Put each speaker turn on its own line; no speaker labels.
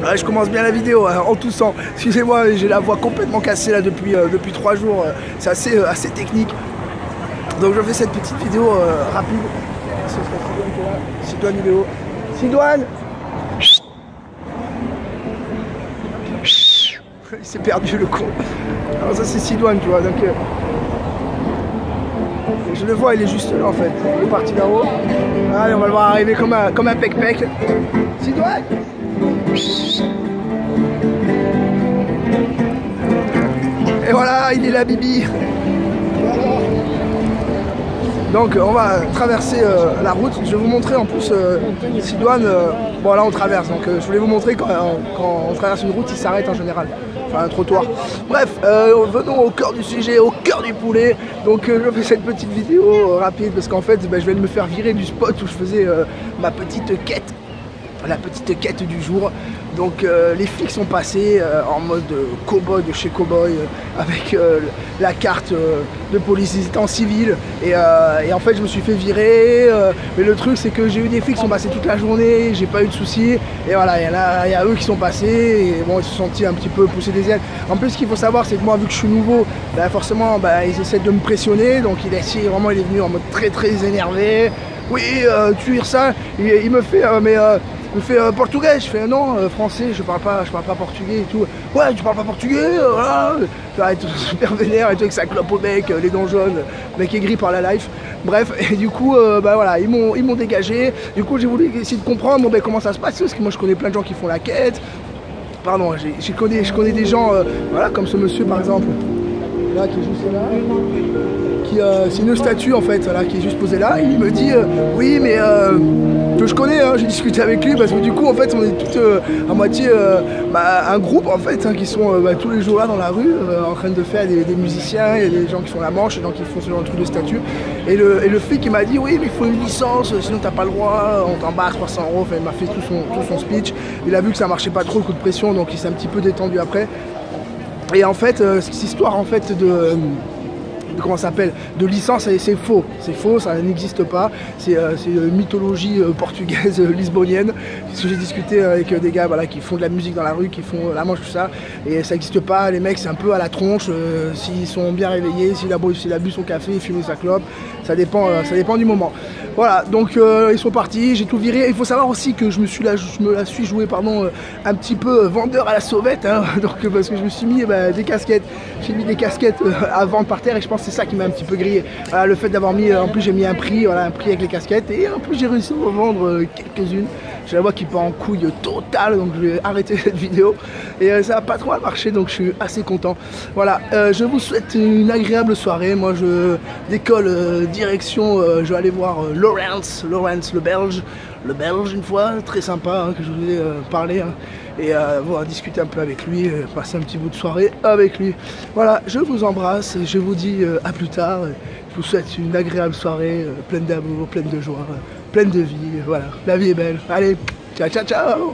Ouais, je commence bien la vidéo hein, en toussant. Excusez-moi, j'ai la voix complètement cassée là depuis 3 jours. C'est assez technique. Donc je fais cette petite vidéo rapide. Ce serait Sidoine qui est là. Sidoine il est haut. Sidoine. Il s'est perdu le con. Alors ça c'est Sidoine tu vois. Donc je le vois, il est juste là en fait. Il est parti là-haut. Allez, on va le voir arriver comme un pec-pec. Sidoine. Et voilà, il est là, Bibi. Donc on va traverser la route. Je vais vous montrer en plus Sidoine. Bon là on traverse, donc je voulais vous montrer quand on traverse une route, il s'arrête en général. Enfin un trottoir. Bref, venons au cœur du sujet, au cœur du poulet. Donc je fais cette petite vidéo rapide parce qu'en fait je vais me faire virer du spot où je faisais ma petite quête. La petite quête du jour. Donc les flics sont passés en mode cow-boy de chez Cowboy avec la carte de police, ils étaient en civil et en fait je me suis fait virer mais le truc c'est que j'ai eu des flics qui sont passés toute la journée, j'ai pas eu de soucis et voilà, il y a eux qui sont passés et bon ils se sont sentis un petit peu pousser des ailes. En plus ce qu'il faut savoir c'est que moi vu que je suis nouveau, bah, forcément bah, ils essaient de me pressionner, donc il a essayé, vraiment il est venu en mode très énervé. Oui tu es ça, il me fait il me fait portugais, je fais non, français, je parle pas portugais et tout. Ouais, tu parles pas portugais, voilà. Il est super vénère et tout, avec sa clope au bec, les dents jaunes, le mec aigri par la life. Bref, et du coup, bah voilà, ils m'ont dégagé. Du coup, j'ai voulu essayer de comprendre bon, ben, comment ça se passe, parce que moi je connais plein de gens qui font la quête. Pardon, je connais des gens, voilà, comme ce monsieur par exemple, là qui est juste là. C'est une statue en fait, voilà, qui est juste posée là. Il me dit oui mais que je connais, hein, j'ai discuté avec lui parce que du coup en fait on est tous à moitié un groupe en fait hein, qui sont tous les jours là dans la rue en train de faire des musiciens, il y a des gens qui font la manche, des gens qui font ce genre de truc de statue. Et le flic il m'a dit oui mais il faut une licence sinon t'as pas le droit, on t'embarque 300 €. Enfin, il m'a fait tout son speech. Il a vu que ça marchait pas trop le coup de pression donc il s'est un petit peu détendu après. Et en fait cette histoire en fait comment ça s'appelle, de licence, c'est faux, ça n'existe pas, c'est une mythologie portugaise lisbonnienne, parce que j'ai discuté avec des gars voilà, qui font de la musique dans la rue, qui font la manche, tout ça, et ça n'existe pas, les mecs c'est un peu à la tronche, s'ils sont bien réveillés, s'il a bu son café, fumer sa clope, ça dépend du moment. Voilà, donc ils sont partis, j'ai tout viré. Il faut savoir aussi que je me la suis joué pardon, un petit peu vendeur à la sauvette, hein, donc, parce que je me suis mis des casquettes. J'ai mis des casquettes à vendre par terre et je pense que c'est ça qui m'a un petit peu grillé. Voilà, le fait d'avoir mis, en plus j'ai mis un prix, voilà, un prix avec les casquettes et en plus j'ai réussi à en vendre quelques-unes. J'ai la voix qui part en couille totale, donc je vais arrêter cette vidéo. Et ça n'a pas trop marché, donc je suis assez content. Voilà, je vous souhaite une agréable soirée. Moi je décolle direction, je vais aller voir Lawrence le Belge une fois, très sympa hein, que je vous ai parlé hein, et voilà, discuter un peu avec lui, passer un petit bout de soirée avec lui. Voilà, je vous embrasse, je vous dis à plus tard, je vous souhaite une agréable soirée, pleine d'amour, pleine de joie, pleine de vie, voilà, la vie est belle, allez, ciao ciao ciao.